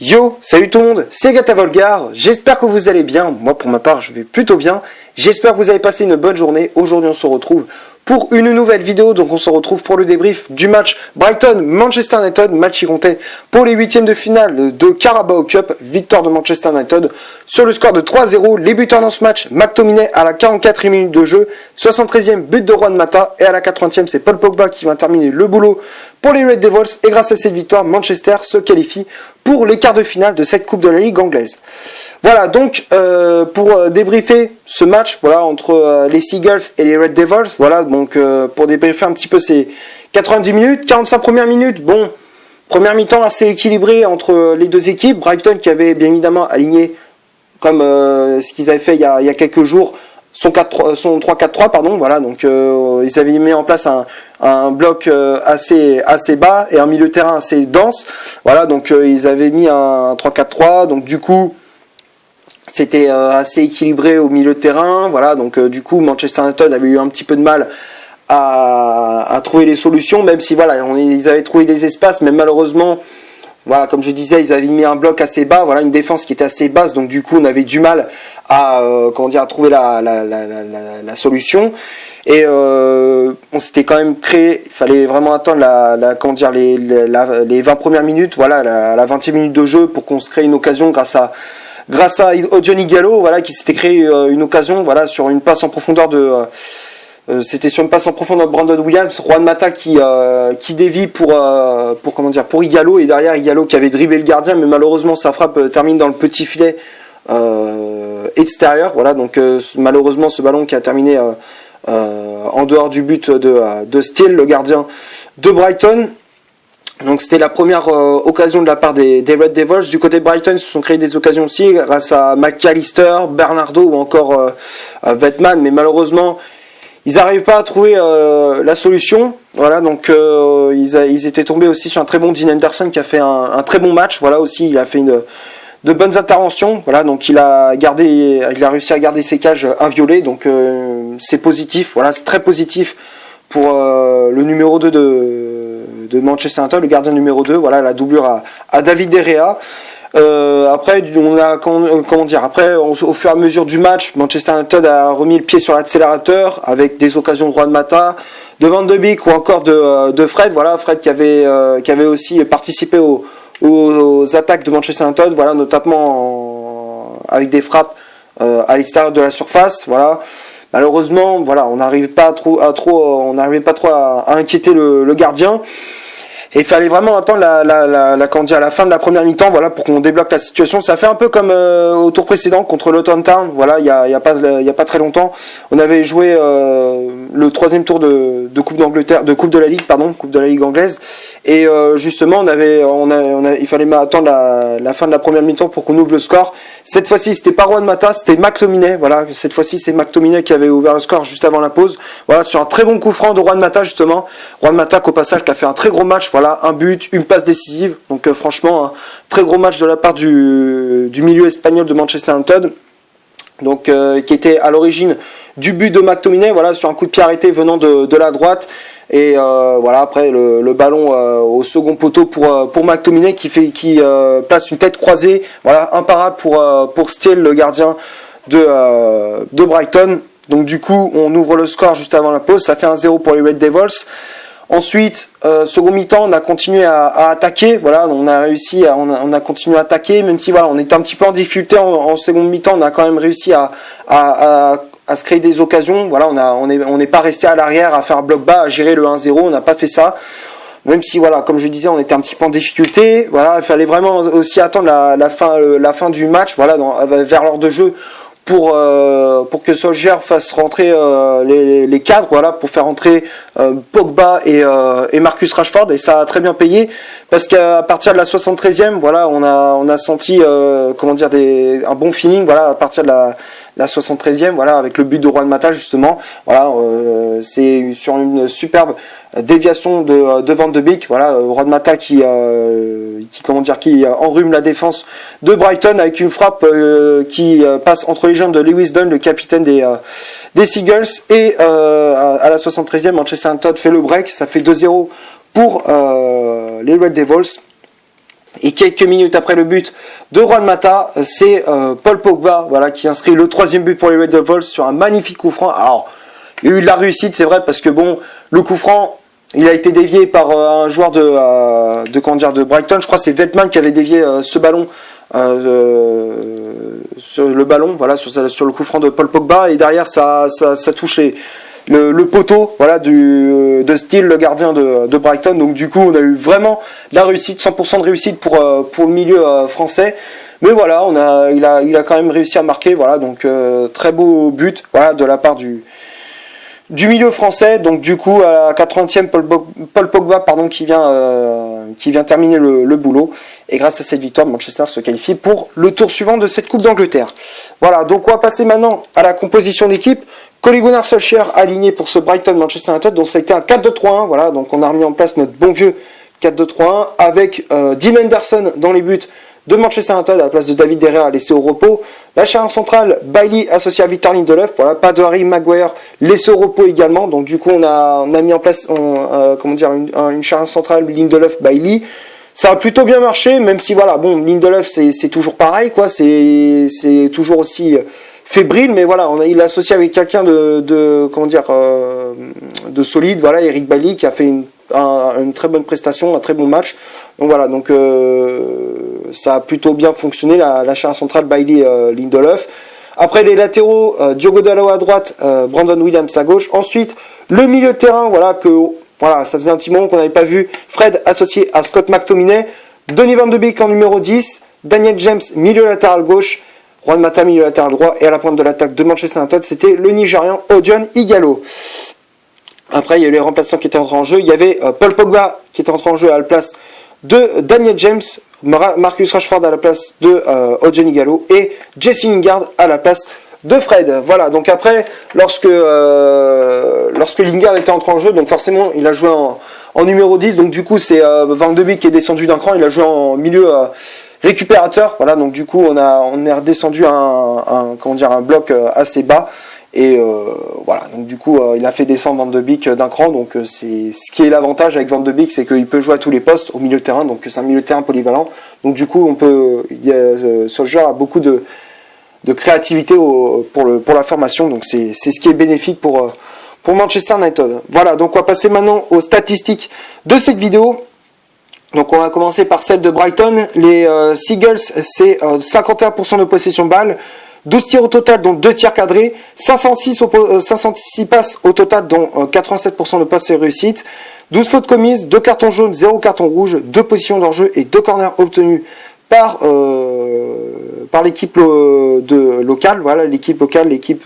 Yo, salut tout le monde, c'est Gata Volgar, j'espère que vous allez bien, moi pour ma part je vais plutôt bien, j'espère que vous avez passé une bonne journée, aujourd'hui on se retrouve pour une nouvelle vidéo, donc on se retrouve pour le débrief du match Brighton-Manchester United, match qui comptait pour les huitièmes de finale de Carabao Cup, victoire de Manchester United sur le score de 3-0, les buteurs dans ce match, McTominay à la 44e minute de jeu, 73e but de Juan Mata et à la 80e c'est Paul Pogba qui va terminer le boulot pour les Red Devils et grâce à cette victoire, Manchester se qualifie pour les quarts de finale de cette Coupe de la Ligue anglaise. Voilà, donc pour débriefer ce match voilà, entre les Seagulls et les Red Devils, voilà, donc pour débriefer un petit peu ces 90 minutes, 45 premières minutes, bon, première mi-temps assez équilibrée entre les deux équipes, Brighton qui avait bien évidemment aligné comme ce qu'ils avaient fait il y a quelques jours, son 3-4-3 pardon, voilà, donc ils avaient mis en place un bloc assez bas et un milieu de terrain assez dense, voilà, donc ils avaient mis un 3-4-3, donc du coup c'était assez équilibré au milieu de terrain, voilà, donc du coup Manchester United avait eu un petit peu de mal à trouver les solutions, même si voilà, ils avaient trouvé des espaces, mais malheureusement voilà, comme je disais, ils avaient mis un bloc assez bas, voilà, une défense qui était assez basse, donc du coup on avait du mal à à trouver la solution. Et on s'était quand même créé, il fallait vraiment attendre les 20 premières minutes, voilà, la 20e minute de jeu pour qu'on se crée une occasion grâce à Johnny Gallo, voilà, qui s'était créé une occasion, voilà, sur une passe en profondeur c'était sur une passe en profondeur de Brandon Williams, Juan Mata qui dévie pour Ighalo, et derrière Ighalo qui avait dribblé le gardien, mais malheureusement sa frappe termine dans le petit filet extérieur, voilà, donc malheureusement ce ballon qui a terminé en dehors du but de Steele, le gardien de Brighton. Donc c'était la première occasion de la part des Red Devils. Du côté de Brighton, ils se sont créés des occasions aussi grâce à McAllister, Bernardo ou encore Vetman, mais malheureusement ils n'arrivent pas à trouver la solution. Voilà, donc ils étaient tombés aussi sur un très bon Dean Henderson qui a fait un très bon match. Voilà, aussi il a fait de bonnes interventions. Voilà, donc il a réussi à garder ses cages inviolées. Donc c'est positif. Voilà, c'est très positif pour le numéro 2 de Manchester United, le gardien numéro 2. Voilà, la doublure à David De Gea. Après, au fur et à mesure du match, Manchester United a remis le pied sur l'accélérateur avec des occasions de Juan Mata, de Van de Beek ou encore de Fred. Voilà, Fred qui avait aussi participé aux attaques de Manchester United. Voilà, notamment avec des frappes à l'extérieur de la surface. Voilà. Malheureusement, voilà, on n'arrivait pas trop à inquiéter le gardien. Et il fallait vraiment attendre à la fin de la première mi-temps, voilà, pour qu'on débloque la situation. Ça fait un peu comme au tour précédent contre Luton Town, voilà, il y a pas très longtemps. On avait joué le troisième tour de Coupe d'Angleterre, de Coupe de la Ligue anglaise. Et justement, il fallait attendre la fin de la première mi-temps pour qu'on ouvre le score. Cette fois-ci, c'était pas Juan Mata, c'était McTominay. Voilà, cette fois-ci, c'est McTominay qui avait ouvert le score juste avant la pause. Voilà, sur un très bon coup franc de Juan Mata justement. Juan Mata, qu'au passage, qui a fait un très gros match. Voilà, un but, une passe décisive. Donc franchement, un très gros match de la part du milieu espagnol de Manchester United. Donc qui était à l'origine du but de McTominay. Voilà, sur un coup de pied arrêté venant de la droite. Et voilà, après le ballon au second poteau pour McTominay qui place une tête croisée, voilà, imparable pour Steele, le gardien de Brighton. Donc du coup on ouvre le score juste avant la pause, ça fait 1-0 pour les Red Devils. Ensuite, second mi-temps, on a continué à attaquer. Voilà, on a continué à attaquer, même si voilà, on était un petit peu en difficulté en seconde mi-temps, on a quand même réussi à se créer des occasions. Voilà, on n'est pas resté à l'arrière à faire un bloc bas, à gérer le 1-0, on n'a pas fait ça. Même si voilà, comme je disais, on était un petit peu en difficulté. Voilà, il fallait vraiment aussi attendre la fin du match, voilà, vers l'heure de jeu pour que Solskjaer fasse rentrer les cadres, voilà, pour faire rentrer Pogba et Marcus Rashford, et ça a très bien payé parce qu'à partir de la 73e, voilà, on a senti un bon feeling, voilà, à partir de la 73e, voilà, avec le but de Juan Mata justement, voilà, c'est sur une superbe déviation de Van de Beek, voilà, Juan Mata qui enrhume la défense de Brighton avec une frappe qui passe entre les jambes de Lewis Dunn, le capitaine des Seagulls, et à la 73e, Manchester United fait le break, ça fait 2-0 pour les Red Devils. Et quelques minutes après le but de Juan Mata, c'est Paul Pogba, voilà, qui inscrit le 3e but pour les Red Devils sur un magnifique coup franc. Alors, il y a eu de la réussite, c'est vrai, parce que bon, le coup franc, il a été dévié par un joueur de Brighton. Je crois que c'est Veltman qui avait dévié ce ballon, sur le ballon, voilà, sur le coup franc de Paul Pogba, et derrière ça touche le poteau, voilà, de Steele, le gardien de Brighton. Donc du coup, on a eu vraiment de la réussite, 100% de réussite pour le milieu français. Mais voilà, il a quand même réussi à marquer, voilà, donc très beau but, voilà, de la part du milieu français. Donc du coup, à la 80e, Paul Pogba, pardon, qui vient terminer le boulot. Et grâce à cette victoire, Manchester se qualifie pour le tour suivant de cette Coupe d'Angleterre. Voilà, donc on va passer maintenant à la composition d'équipe. Ole Gunnar Solskjaer aligné pour ce Brighton Manchester United, donc ça a été un 4-2-3-1, voilà, donc on a remis en place notre bon vieux 4-2-3-1 avec Dean Henderson dans les buts de Manchester United à la place de David De Gea laissé au repos. La charnière centrale, Bailey associé à Victor Lindelof, voilà, pas de Harry Maguire laissé au repos également, donc du coup on a mis en place une charnière centrale Lindelof-Bailey. Ça a plutôt bien marché, même si voilà, bon, Lindelof c'est toujours pareil, quoi, c'est toujours aussi fébrile, mais voilà, il l'a associé avec quelqu'un de solide, voilà, Eric Bailly qui a fait une très bonne prestation, un très bon match. Donc voilà, donc ça a plutôt bien fonctionné, la charnière centrale Bailey Lindelof. Après les latéraux, Diogo Dalot à droite, Brandon Williams à gauche. Ensuite, le milieu de terrain, voilà, ça faisait un petit moment qu'on n'avait pas vu. Fred associé à Scott McTominay, Donny van de Beek en numéro 10, Daniel James milieu latéral gauche, Juan Mata milieu latéral droit, et à la pointe de l'attaque de Manchester United, c'était le Nigérian Odion Ighalo. Après, il y a eu les remplaçants qui étaient entrés en jeu. Il y avait Paul Pogba qui était entré en jeu à la place de Daniel James, Marcus Rashford à la place de Odion Ighalo et Jesse Lingard à la place de Fred. Voilà, donc après, lorsque Lingard était entré en jeu, donc forcément, il a joué en numéro 10, donc du coup, c'est Van de Beek qui est descendu d'un cran, il a joué en milieu récupérateur, voilà, donc du coup, on est redescendu un bloc assez bas, et voilà, donc du coup, il a fait descendre Van de Beek d'un cran, donc c'est ce qui est l'avantage avec Van de Beek, c'est qu'il peut jouer à tous les postes au milieu de terrain, donc c'est un milieu de terrain polyvalent, donc du coup, Solskjaer a beaucoup de créativité pour la formation, donc c'est ce qui est bénéfique pour Manchester United. Voilà, donc on va passer maintenant aux statistiques de cette vidéo. Donc on va commencer par celle de Brighton. Les Seagulls, c'est 51% de possession de balle, 12 tirs au total, dont 2 tirs cadrés, 506 passes au total, dont 87% de passes et réussites, 12 fautes commises, 2 cartons jaunes, 0 carton rouge, 2 positions d'enjeu et 2 corners obtenus par l'équipe locale, voilà, l'équipe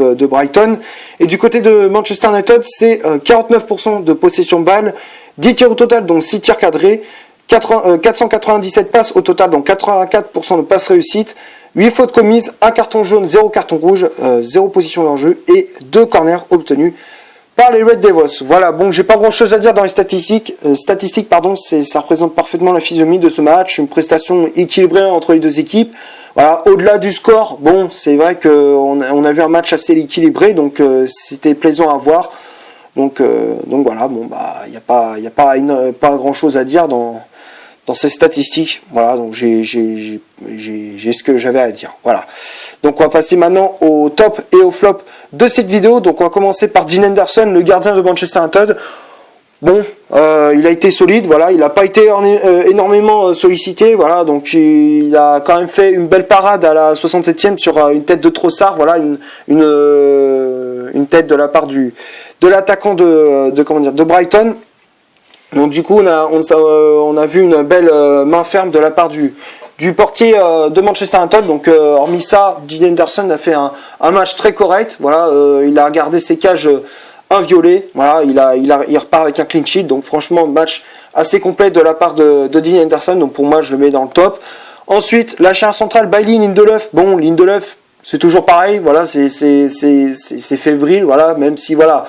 de Brighton. Et du côté de Manchester United, c'est 49% de possession de balle, 10 tirs au total, donc 6 tirs cadrés, 497 passes au total, donc 84% de passes réussites, 8 fautes commises, 1 carton jaune, 0 carton rouge, 0 position d'enjeu et 2 corners obtenus par les Red Devils. Voilà, bon, j'ai pas grand chose à dire dans les statistiques, ça représente parfaitement la physionomie de ce match, une prestation équilibrée entre les deux équipes. Voilà, au-delà du score, bon, c'est vrai qu'on a vu un match assez équilibré, donc c'était plaisant à voir. Donc voilà, bon, bah, il y a pas grand chose à dire dans ces statistiques. Voilà, donc j'ai ce que j'avais à dire. Voilà. Donc on va passer maintenant au top et au flop de cette vidéo. Donc on va commencer par Dean Henderson, le gardien de Manchester United. Bon, il a été solide, voilà, il n'a pas été énormément sollicité, voilà, donc il a quand même fait une belle parade à la 67e sur une tête de Trossard, voilà, une tête de la part de l'attaquant de Brighton. Donc du coup on a vu une belle main ferme de la part du portier de Manchester United. Donc hormis ça, Dean Henderson a fait un match très correct, voilà, il a gardé ses cages inviolé, voilà, il repart avec un clean sheet, donc franchement match assez complet de la part de Dean Henderson, donc pour moi je le mets dans le top. Ensuite la charnière centrale Bailey Lindelof, bon Lindelof c'est toujours pareil, voilà, c'est fébrile, voilà, même si voilà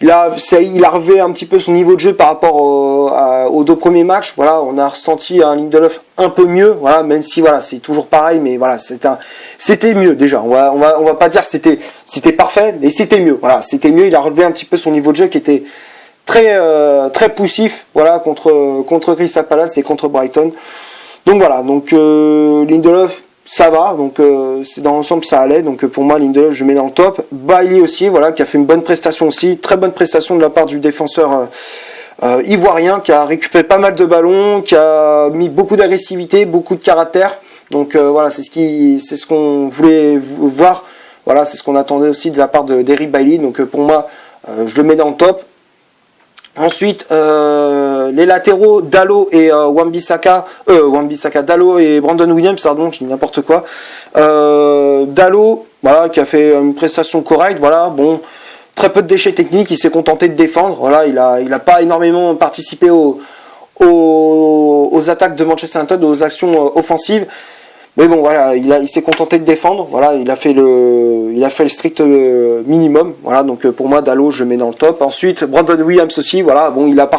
il a relevé un petit peu son niveau de jeu par rapport aux 2 premiers matchs, voilà, on a ressenti un Lindelof un peu mieux, voilà, même si voilà c'est toujours pareil, mais voilà c'était mieux déjà, on va pas dire c'était parfait, mais c'était mieux, voilà, c'était mieux, il a relevé un petit peu son niveau de jeu qui était très poussif, voilà, contre Crystal Palace et contre Brighton. Donc voilà, donc Lindelof, ça va, donc dans l'ensemble ça allait, donc pour moi Lindelof je mets dans le top. Bailly aussi, voilà, qui a fait une bonne prestation aussi, très bonne prestation de la part du défenseur ivoirien, qui a récupéré pas mal de ballons, qui a mis beaucoup d'agressivité, beaucoup de caractère. Donc voilà, c'est ce qu'on voulait voir. Voilà, c'est ce qu'on attendait aussi de la part d'Eric Bailly. Donc pour moi, je le mets dans le top. Ensuite, les latéraux Dalot et Wan-Bissaka, Dalot et Brandon Williams, pardon, je dis n'importe quoi. Dalot, voilà, qui a fait une prestation correcte. Voilà, bon. Très peu de déchets techniques, il s'est contenté de défendre. Voilà, il a pas énormément participé aux attaques de Manchester United, aux actions offensives. Mais bon, voilà, il s'est contenté de défendre. Voilà, il a fait le strict minimum. Voilà, donc pour moi, Dalot, je mets dans le top. Ensuite, Brandon Williams aussi. Voilà, bon, il a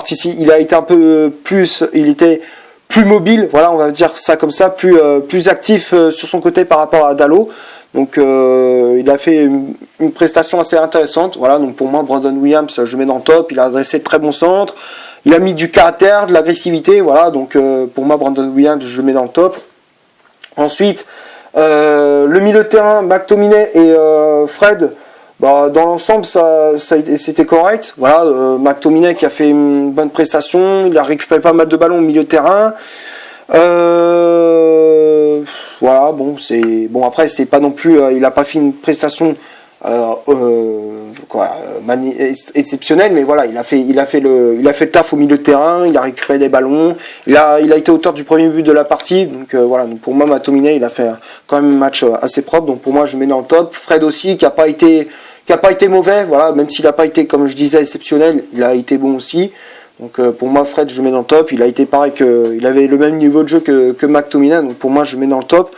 été un peu plus, il était plus mobile. Voilà, on va dire ça comme ça, plus actif sur son côté par rapport à Dalot. Donc il a fait une prestation assez intéressante. Voilà, donc pour moi Brandon Williams je mets dans le top. Il a adressé de très bons centres. Il a mis du caractère, de l'agressivité. Voilà, donc pour moi Brandon Williams je mets dans le top. Ensuite le milieu de terrain McTominay et Fred. Bah, dans l'ensemble c'était correct. Voilà, McTominay qui a fait une bonne prestation. Il a récupéré pas mal de ballons au milieu de terrain. Voilà, bon après c'est pas non plus, il a pas fait une prestation exceptionnelle, mais voilà, il a fait le taf au milieu de terrain, il a récupéré des ballons, il a été auteur du premier but de la partie, donc voilà, donc pour moi McTominay il a fait quand même un match assez propre, donc pour moi je mets dans le top. Fred aussi qui a pas été mauvais, voilà, même s'il a pas été, comme je disais, exceptionnel, il a été bon aussi. Donc pour moi Fred je mets dans le top, il a été pareil il avait le même niveau de jeu que McTominay, donc pour moi je mets dans le top.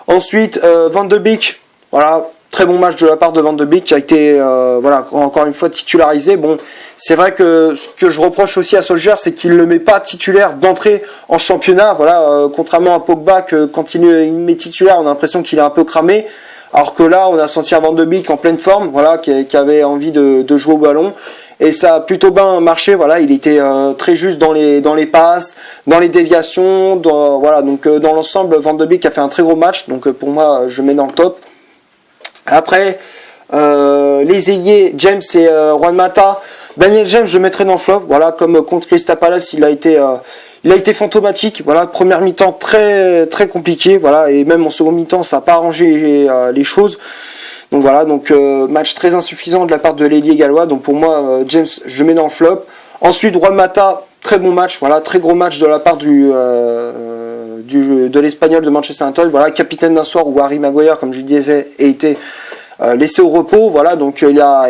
Ensuite Van de Beek, voilà, très bon match de la part de Van de Beek qui a été voilà, encore une fois titularisé. Bon, c'est vrai que ce que je reproche aussi à Solskjaer, c'est qu'il ne le met pas titulaire d'entrée en championnat, voilà, contrairement à Pogba que quand il met titulaire, on a l'impression qu'il est un peu cramé. Alors que là, on a senti un Van de Beek en pleine forme, voilà, qui avait envie de jouer au ballon. Et ça a plutôt bien marché, voilà, il était très juste dans les passes, dans les déviations, voilà, donc dans l'ensemble, Van de Beek a fait un très gros match, donc pour moi, je mets dans le top. Après, les ailiers, James et Juan Mata, Daniel James, je le mettrai dans le flop, voilà, comme contre Crystal Palace, il a été fantomatique, voilà, première mi-temps très très compliqué, voilà, et même en second mi-temps, ça n'a pas arrangé les choses. Donc voilà, donc match très insuffisant de la part de l'ailier gallois. Donc pour moi, James, je mets dans le flop. Ensuite, Juan Mata, très bon match, voilà, très gros match de la part de l'Espagnol de Manchester United. Voilà, capitaine d'un soir où Harry Maguire, comme je disais, a été laissé au repos. Voilà, donc il a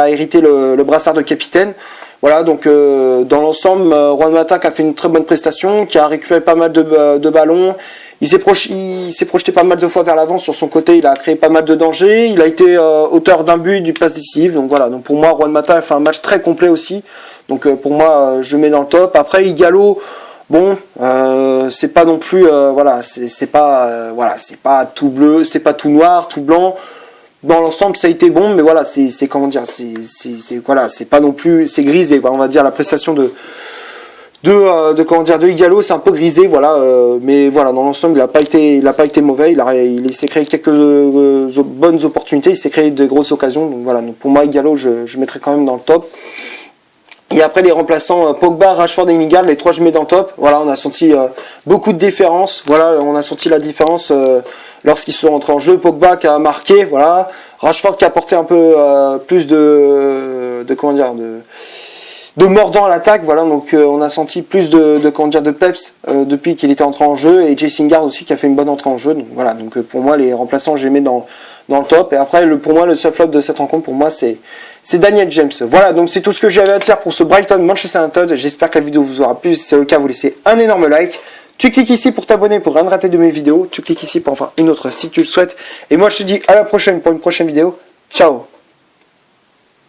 hérité le brassard de capitaine. Voilà, donc dans l'ensemble, Juan Mata qui a fait une très bonne prestation, qui a récupéré pas mal de ballons. Il s'est projeté pas mal de fois vers l'avant sur son côté, il a créé pas mal de dangers, il a été auteur d'un but, du passe décisif, donc voilà, donc pour moi Juan Mata a fait un match très complet aussi, donc pour moi je le mets dans le top. Après Ighalo, bon, c'est pas non plus, voilà, c'est pas tout bleu, c'est pas tout noir, tout blanc. Dans l'ensemble ça a été bon, mais voilà, c'est comment dire, voilà, c'est pas non plus, c'est grisé, on va dire la prestation de Ighalo, c'est un peu grisé, voilà, mais voilà, dans l'ensemble il a pas été mauvais, il s'est créé quelques bonnes opportunités, il s'est créé de grosses occasions, donc voilà, donc pour moi Ighalo je mettrai quand même dans le top. Et après les remplaçants Pogba, Rashford et Lingard, les trois je mets dans le top. Voilà, on a senti beaucoup de différence, voilà, on a senti la différence lorsqu'ils sont rentrés en jeu. Pogba qui a marqué, voilà, Rashford qui a apporté un peu plus de mordant à l'attaque, voilà, donc on a senti plus de peps depuis qu'il était entré en jeu, et Jesse Lingard aussi qui a fait une bonne entrée en jeu, donc voilà, donc pour moi les remplaçants je les mets dans le top. Et après pour moi le seul flop de cette rencontre pour moi c'est Daniel James. Voilà, donc c'est tout ce que j'avais à dire pour ce Brighton Manchester United. J'espère que la vidéo vous aura plu. Si c'est le cas, vous laissez un énorme like. Tu cliques ici pour t'abonner pour rien rater de mes vidéos. Tu cliques ici pour en faire une autre si tu le souhaites. Et moi je te dis à la prochaine pour une prochaine vidéo. Ciao.